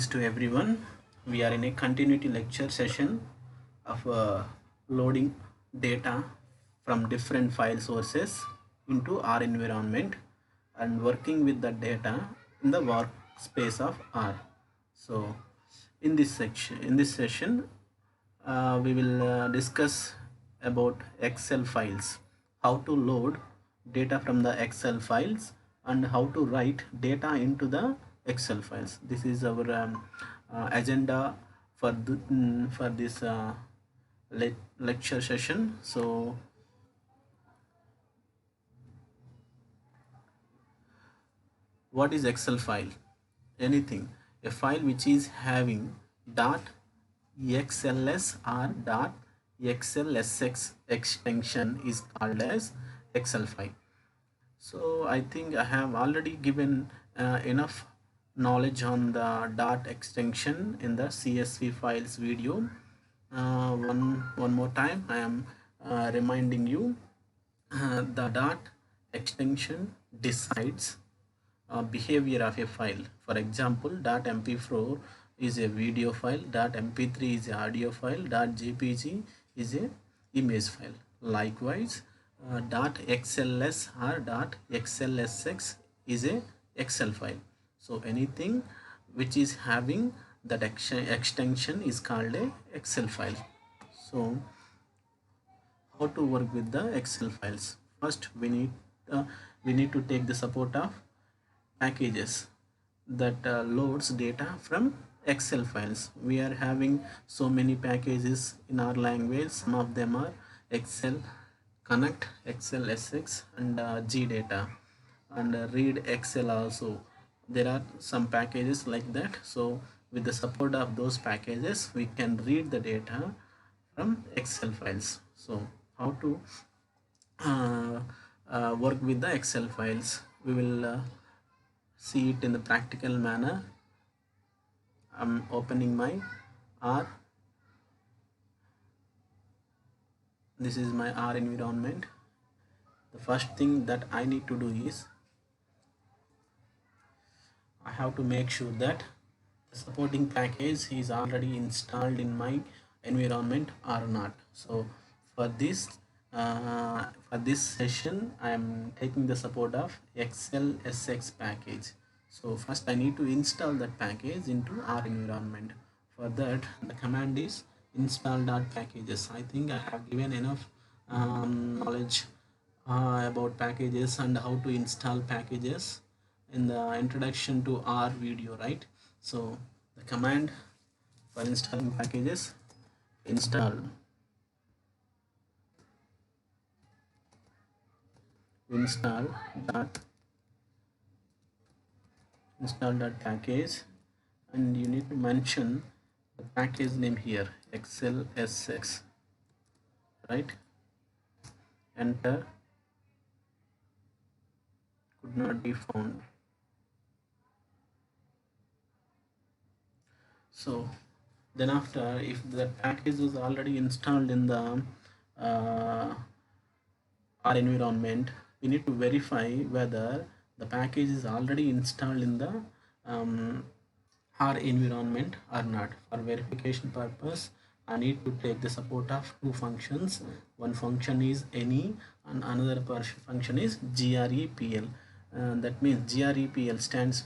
To everyone. We are in a continuity lecture session of loading data from different file sources into our environment and working with the data in the workspace of R. So, in this session, we will discuss about Excel files, how to load data from the Excel files and how to write data into the Excel files. This is our agenda for this lecture session. So what is Excel file? Anything, a file which is having dot xls or dot xlsx extension is called as Excel file. So I think I have already given enough knowledge on the dot extension in the CSV files video. One more time I am reminding you, the dot extension decides behavior of a file. For example, .mp4 is a video file, .mp3 is a audio file, .jpg is a image file. Likewise, .xls or .xlsx is a Excel file. So anything which is having that extension is called a Excel file. So how to work with the Excel files? First, we need to take the support of packages that loads data from Excel files. We are having so many packages in our language. Some of them are Excel Connect, Excel SX, and GData, and Read Excel also. There are some packages like that. So with the support of those packages, we can read the data from Excel files. So how to work with the Excel files? We will see it in the practical manner. I'm opening my R. This is my R environment. The first thing that I need to do is I have to make sure that the supporting package is already installed in my environment or not. So for this session I am taking the support of Excel SX package. So first I need to install that package into our environment. For that, the command is install.packages. I think I have given enough knowledge about packages and how to install packages in the introduction to our video, right? So the command for installing packages, install install.package, and you need to mention the package name here, Excel SX, right? Enter. Could not be found. So then after, if the package is already installed in the our environment, we need to verify whether the package is already installed in the our environment or not. For verification purpose, I need to take the support of two functions. One function is any and another function is grepl. That means grepl stands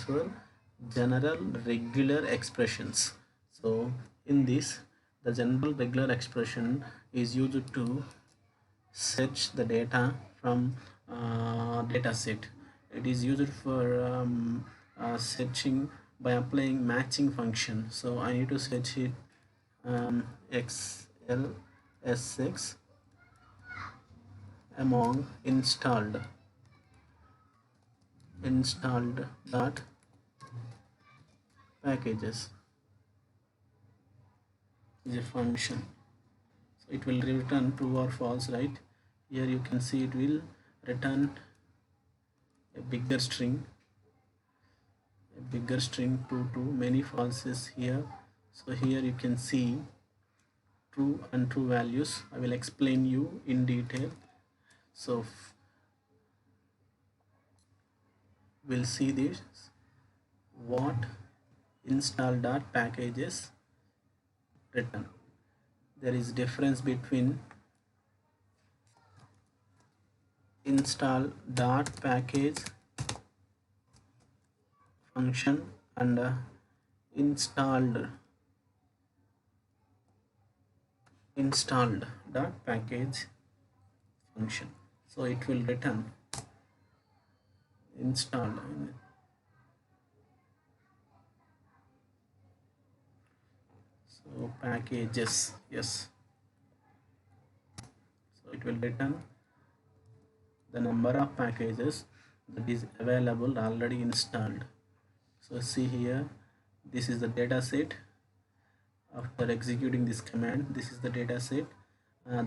for general regular expressions. So in this, the general regular expression is used to search the data from data set. It is used for searching by applying matching function. So I need to search it xlsx among installed dot packages is a function. So it will return true or false, right? Here you can see it will return a bigger string to many falses here. So here you can see true and true values. I will explain you in detail. So we'll see this what install.packages return. There is difference between install.package function and installed.package function. So it will return installed. So packages, yes. So it will return the number of packages that is available already installed. So see here, this is the data set. After executing this command, this is the data set.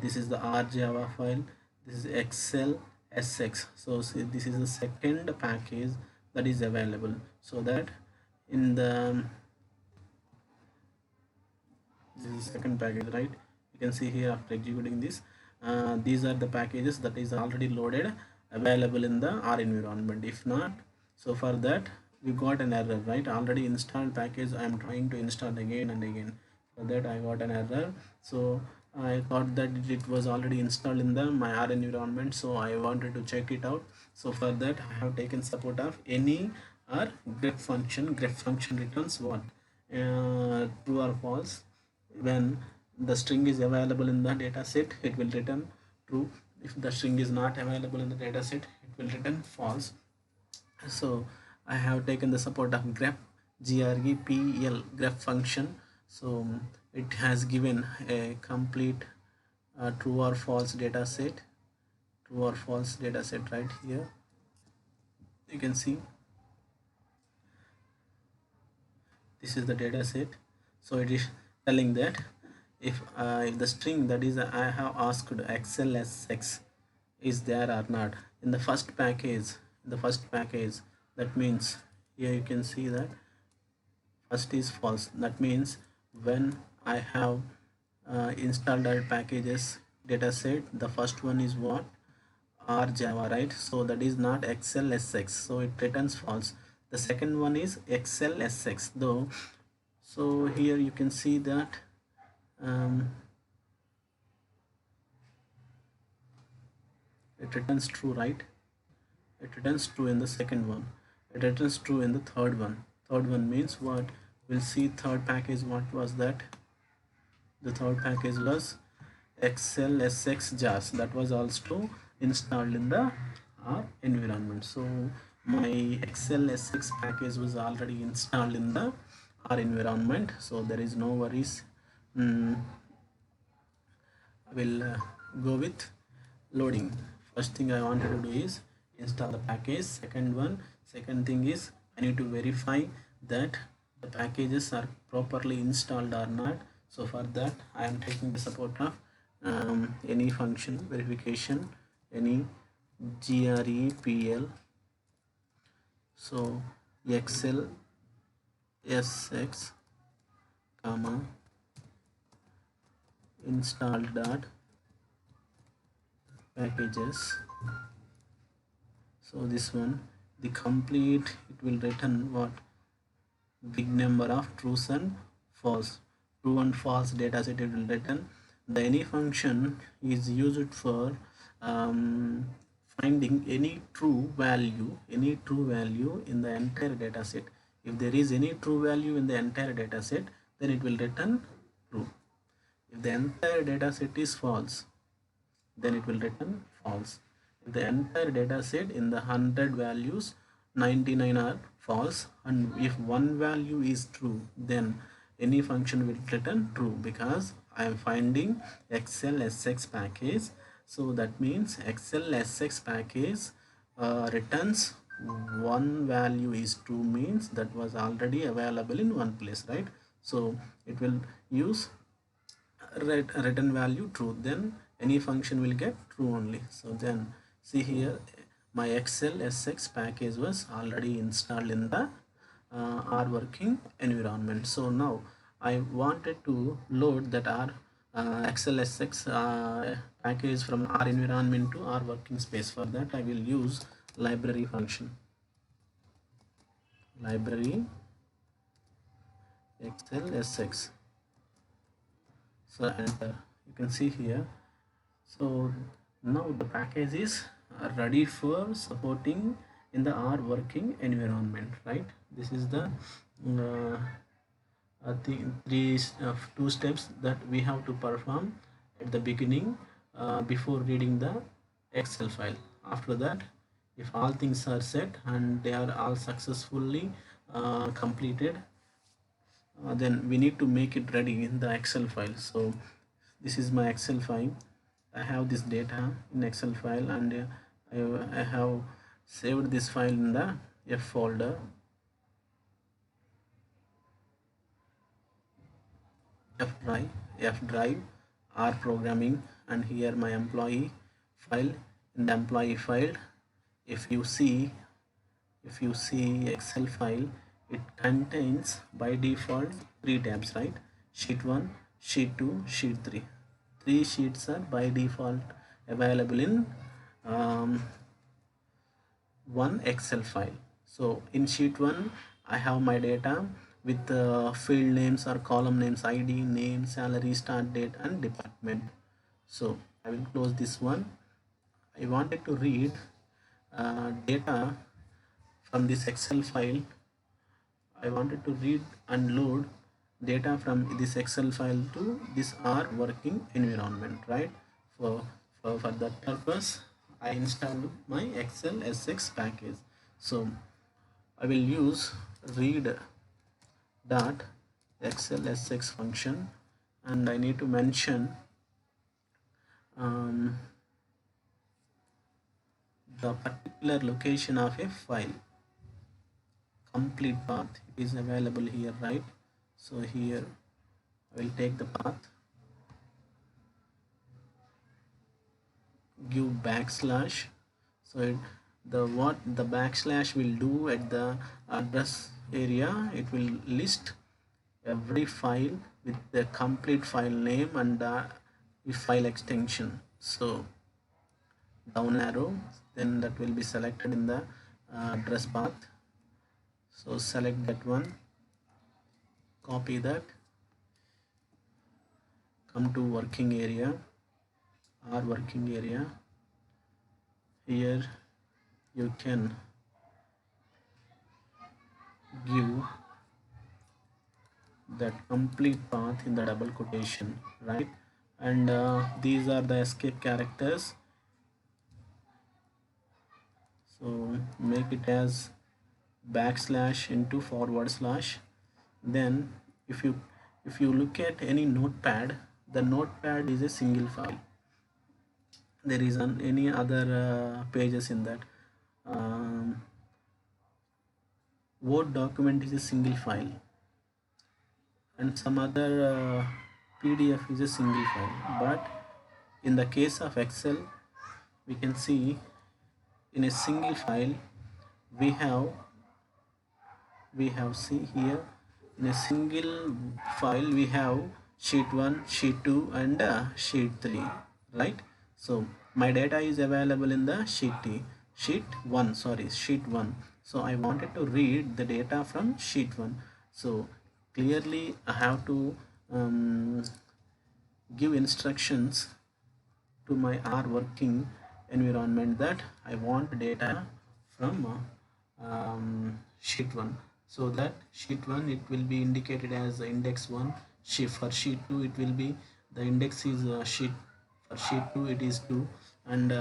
This is the R Java file. This is Excel SX. So see, this is the second package that is available. So that in the this is the second package, right? You can see here after executing this, these are the packages that is already loaded available in the R environment. If not, so for that we got an error, right? Already installed package I am trying to install again and again. For that I got an error. So I thought that it was already installed in the my R environment, so I wanted to check it out. So for that I have taken support of any or grep function. Grep function returns what? True or false. When the string is available in the data set, it will return true. If the string is not available in the data set, it will return false. So I have taken the support of grep, grep function. So it has given a complete true or false data set, right here. You can see this is the data set. So it is telling that if the string that is I have asked XLSX is there or not in the first package, that means here you can see that first is false. That means when I have installed our packages data set, the first one is what? R Java, right? So that is not XLSX, so it returns false. The second one is XLSX though. So here you can see that it returns true, right? It returns true in the second one. It returns true in the third one. Third one means what? We'll see third package. What was that? The third package was XLSX JAS. That was also installed in the R environment. So my XLSX package was already installed in the R environment. So there is no worries. I will go with loading. First thing I wanted to do is install the package. Second thing is I need to verify that the packages are properly installed or not. So for that I am taking the support of any function verification, any grepl. So Excel SX comma install.packages. So this one, the complete, it will return what? Big number of trues and false. True and false data set it will return. The any function is used for finding any true value in the entire data set. If there is any true value in the entire data set, then it will return true. If the entire data set is false, then it will return false. If the entire data set in the 100 values 99 are false, and if one value is true, then any function will return true because I am finding XLSX package. So that means XLSX package returns one value is true, means that was already available in one place, right? So it will use return value true, then any function will get true only. So then see here, my XLSX package was already installed in the R working environment. So now I wanted to load that R XLSX package from R environment to R working space. For that I will use library function. library excel sx. So enter. You can see here. So now the package is ready for supporting in the R working environment, right? This is the two steps that we have to perform at the beginning before reading the Excel file. After that, if all things are set and they are all successfully completed, then we need to make it ready in the Excel file. So this is my Excel file. I have this data in Excel file, and I have saved this file in the F folder. F drive, R programming, and here my employee file. In the employee file, if you see Excel file, it contains by default 3 tabs, right? Sheet 1, sheet 2, sheet 3. 3 sheets are by default available in one Excel file. So in sheet 1, I have my data with field names or column names, ID, name, salary, start date, and department. So I will close this one. I wanted to read data from this Excel file. I wanted to read and load data from this Excel file to this R working environment, right? For that purpose, I installed my Excel SX package. So I will use read dot Excel SX function, and I need to mention the particular location of a file. Complete path, it is available here, right? So here I will take the path, give backslash. So the backslash will do at the address area, it will list every file with the complete file name and the file extension. So down arrow, then that will be selected in the address path. So select that one, copy that, come to working area, R working area. Here you can give that complete path in the double quotation, right? And these are the escape characters. So make it as backslash into forward slash. Then if you look at any notepad, the notepad is a single file. There is any other pages in that. Word document is a single file, and some other PDF is a single file. But in the case of Excel, we can see in a single file we have see here, in a single file we have sheet 1, sheet 2, and sheet 3, right? So my data is available in the sheet 1. So I wanted to read the data from sheet 1. So clearly I have to give instructions to my R working environment that I want data from sheet 1. So that sheet 1, it will be indicated as index 1. For sheet 2, it will be the index is for sheet 2 it is 2, and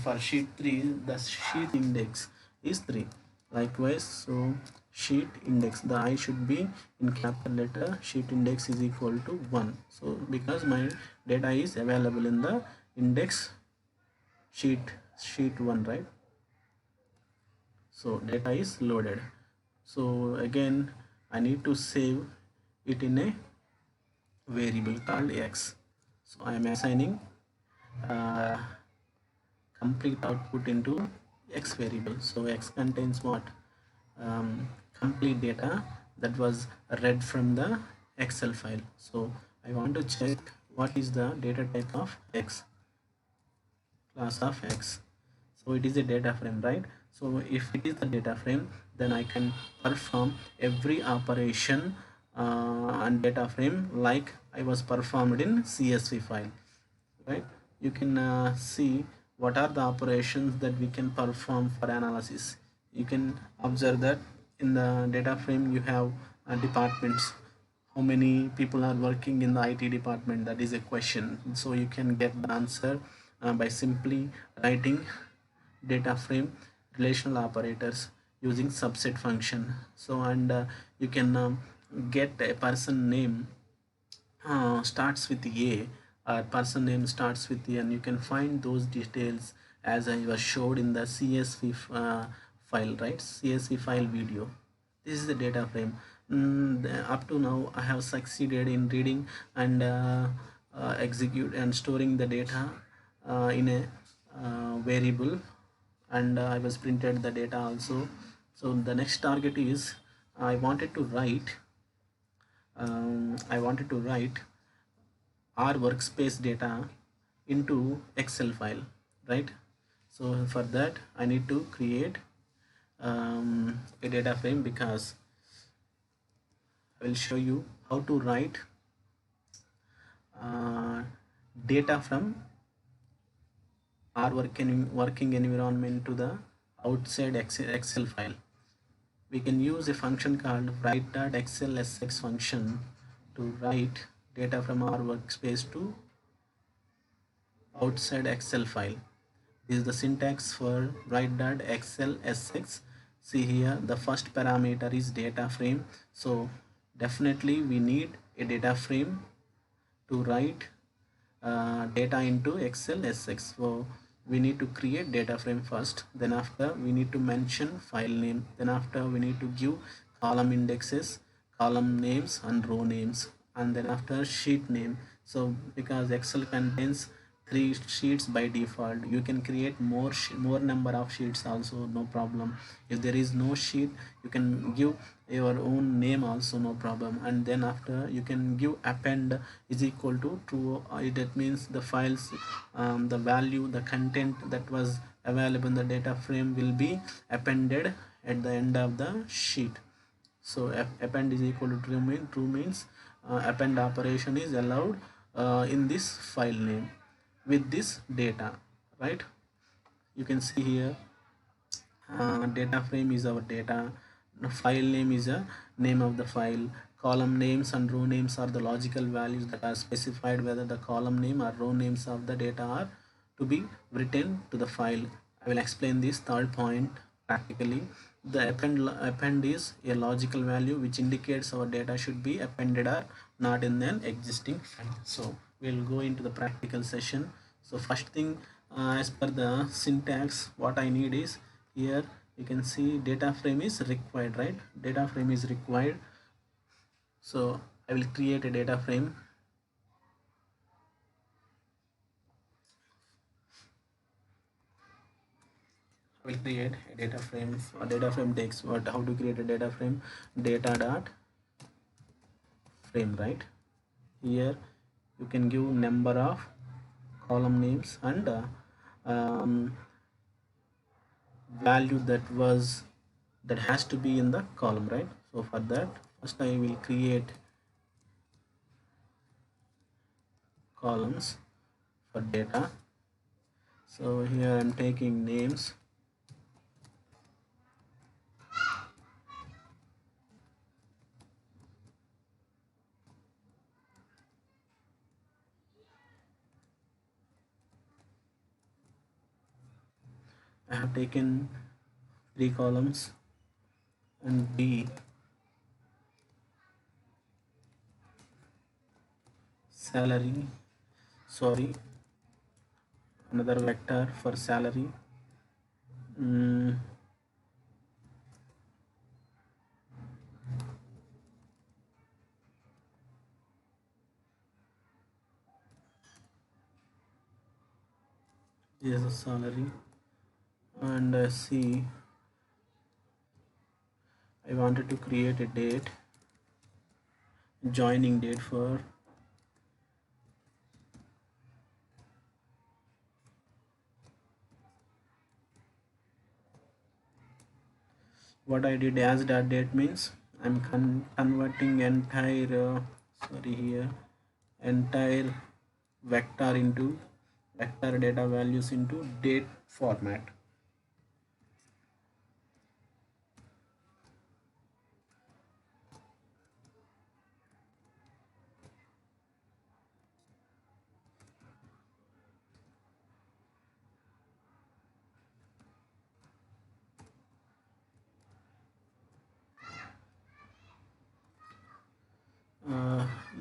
for sheet 3 the sheet index is 3. Likewise, so sheet index, the I should be in capital letter, sheet index is equal to 1. So because my data is available in the index sheet 1, right? So data is loaded. So again I need to save it in a variable called x. So I am assigning complete output into x variable. So x contains what? Complete data that was read from the Excel file. So I want to check what is the data type of x, class of x. So it is a data frame, right? So if it is the data frame, then I can perform every operation and data frame like I was performed in CSV file, right? You can see what are the operations that we can perform for analysis. You can observe that in the data frame you have departments. How many people are working in the IT department? That is a question. So you can get the answer by simply writing data frame relational operators using subset function. So and you can get a person name starts with A, or person name starts with A, and you can find those details as I was showed in the CSV file, right? CSV file video. This is the data frame. Up to now I have succeeded in reading and execute and storing the data in a variable, and I was printed the data also. So the next target is I wanted to write I wanted to write our workspace data into Excel file, right? So for that I need to create a data frame, because I will show you how to write uh, data from our working environment to the outside Excel file. We can use a function called write.xlsx function to write data from our workspace to outside Excel file. This is the syntax for write.xlsx. See here, the first parameter is data frame. So definitely we need a data frame to write data into Excel SX. So we need to create data frame first, then after we need to mention file name, then after we need to give column indexes, column names and row names, and then after sheet name. So because Excel contains 3 sheets by default, you can create more number of sheets also, no problem. If there is no sheet, you can give your own name also, no problem. And then after you can give append is equal to true. That means the files, the value, the content that was available in the data frame will be appended at the end of the sheet. So append is equal to true means append operation is allowed in this file name with this data, right? You can see here data frame is our data, the file name is a name of the file, column names and row names are the logical values that are specified whether the column name or row names of the data are to be written to the file. I will explain this third point practically. The append is a logical value which indicates our data should be appended or not in an existing file. So we'll go into the practical session. So first thing, as per the syntax, what I need is, here you can see data frame is required, right? Data frame is required. So I will create a data frame. I will create a data frame. A data frame takes what? How to create a data frame? Data dot frame, right? Here you can give number of column names and value that has to be in the column, right? So for that, first I will create columns for data. So here I'm taking names, I have taken 3 columns, and B salary, sorry, another vector for salary. mm, this is a salary, and C, I wanted to create a date, joining date for what I did as dot date means I'm converting entire sorry here entire vector into vector data values into date format.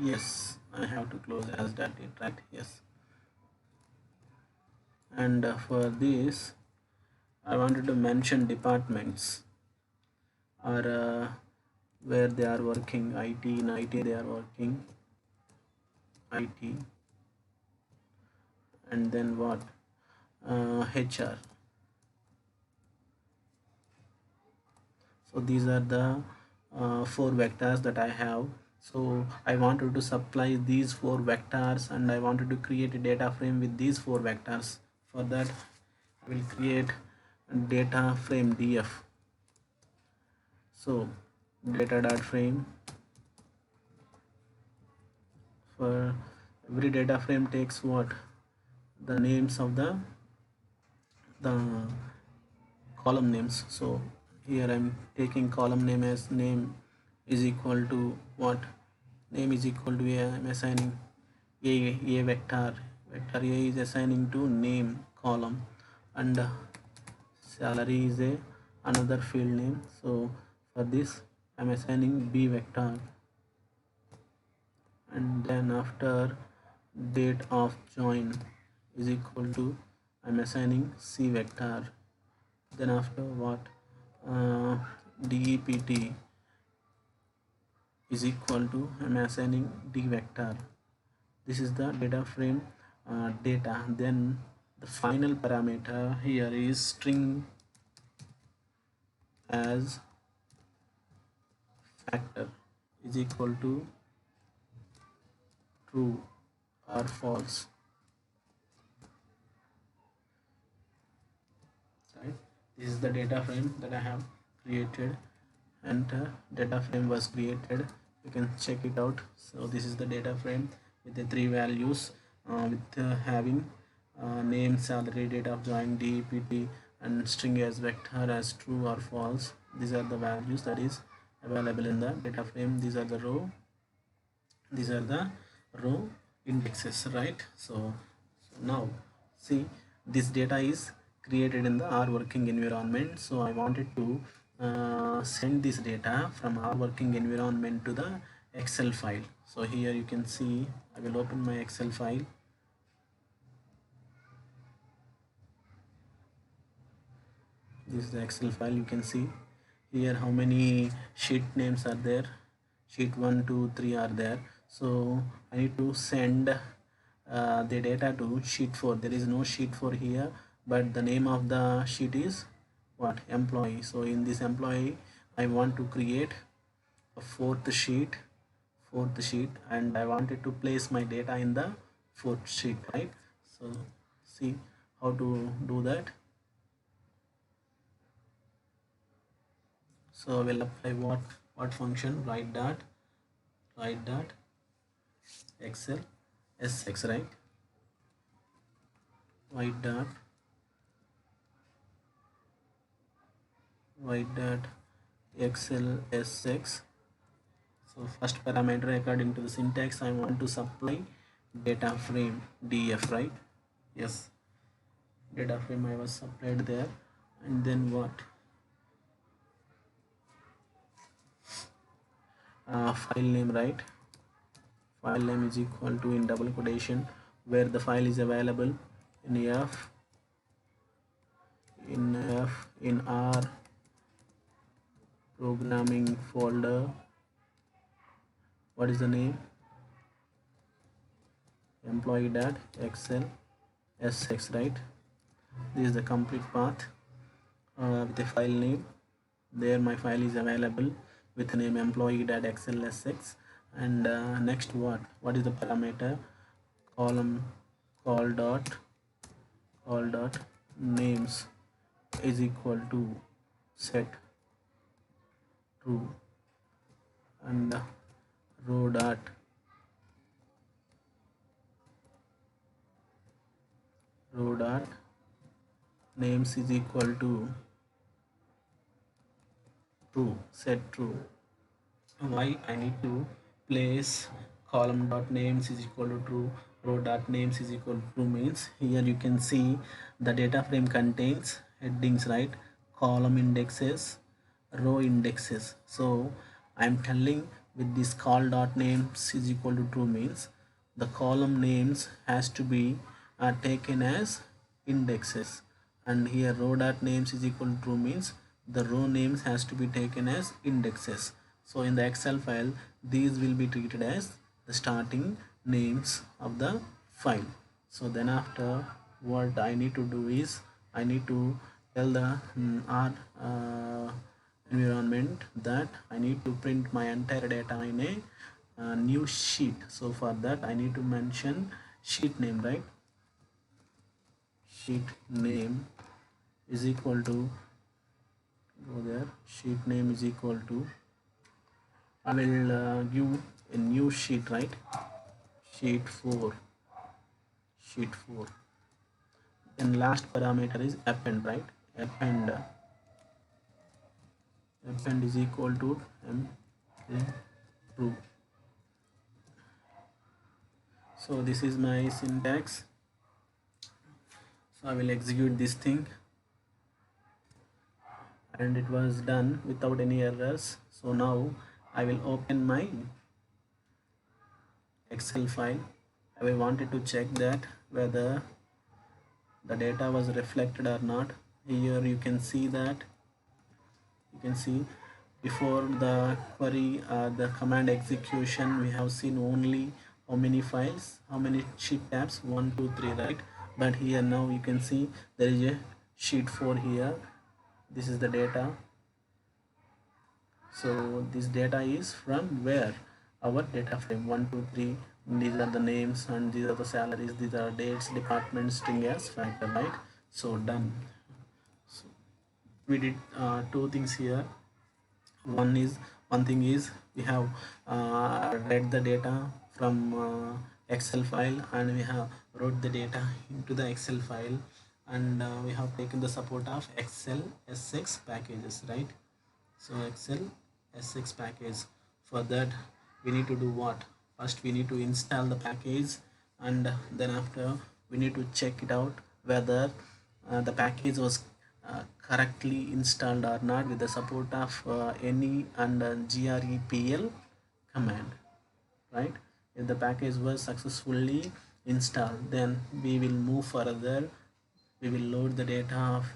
Yes, I have to close as dot date, right? Yes. And for this I wanted to mention departments or where they are working. IT, in IT they are working IT, and then what, HR. So these are the four vectors that I have. So I wanted to supply these four vectors and I wanted to create a data frame with these four vectors. For that I will create a data frame df. So data dot frame, for every data frame takes what, the names of the column names. So here I'm taking column name as name is equal to what, name is equal to a, I'm assigning a vector a is assigning to name column, and salary is a another field name. So for this I'm assigning b vector, and then after date of join is equal to I'm assigning c vector. Then after what, dept is equal to I'm assigning d vector. This is the data frame data. Then the final parameter here is string as factor is equal to true or false, right? This is the data frame that I have created, and data frame was created. You can check it out. So this is the data frame with the three values, with having name, salary, date of join, dept, and string as vector as true or false. These are the values that is available in the data frame. These are the row indexes, right? So now see, this data is created in the R working environment. So I wanted to send this data from our working environment to the Excel file. So here you can see, I will open my Excel file. This is the Excel file. You can see here how many sheet names are there. Sheet 1, 2, 3 are there. So I need to send the data to sheet 4. There is no sheet 4 here, but the name of the sheet is what, employee. So in this employee I want to create a fourth sheet, and I wanted to place my data in the fourth sheet, right? So see how to do that. So we'll apply what function, write dot excel sx, right? Write dot excel sx. So first parameter, according to the syntax, I want to supply data frame df, right? Yes, data frame I was supplied there. And then what, file name, right? File name is equal to, in double quotation, where the file is available, in f in R programming folder. What is the name? employee.excel sx, right? This is the complete path with the file name. There my file is available with the name employee.excel sx. And next, what is the parameter? Column call dot names is equal to set true, and row dot row dot names is equal to true, set true. Why I need to place column dot names is equal to true, row dot names is equal to true means here you can see the data frame contains headings, right? Column indexes, row indexes. So I'm telling with this call dot names is equal to true means the column names has to be taken as indexes, and here row dot names is equal to true means the row names has to be taken as indexes. So in the Excel file these will be treated as the starting names of the file. So then after, what I need to do is I need to tell the R environment that I need to print my entire data in a new sheet. So for that I need to mention sheet name, right? Sheet name is equal to, go there, sheet name is equal to, I will give a new sheet, right? Sheet 4, sheet 4. Then last parameter is append, right? Append is equal to true. So this is my syntax. So I will execute this thing, and it was done without any errors. So now I will open my Excel file. I will wanted to check that whether the data was reflected or not. Here you can see that, you can see before the query, the command execution, we have seen only how many files, how many sheet tabs, 1 2 3, right? But here now you can see there is a sheet 4 here. This is the data. So this data is from where? Our data frame 1 2 3. These are the names and these are the salaries, these are dates, departments, string as factor, right? So done. So we did two things here. One thing is we have read the data from Excel file, and we have wrote the data into the Excel file, and we have taken the support of Excel SX packages, right? So Excel SX package, for that we need to do what? First we need to install the package, and then after we need to check it out whether the package was correctly installed or not with the support of any and grepl command, right? If the package was successfully installed, then we will move further. We will load the data of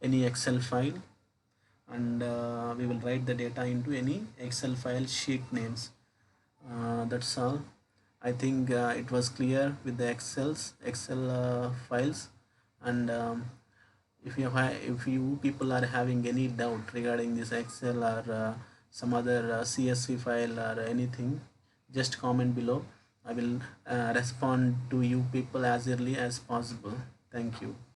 any Excel file, and we will write the data into any Excel file sheet names. That's all. I think it was clear with the Excel files, and if you people are having any doubt regarding this Excel or some other CSV file or anything, just comment below. I will respond to you people as early as possible. Thank you.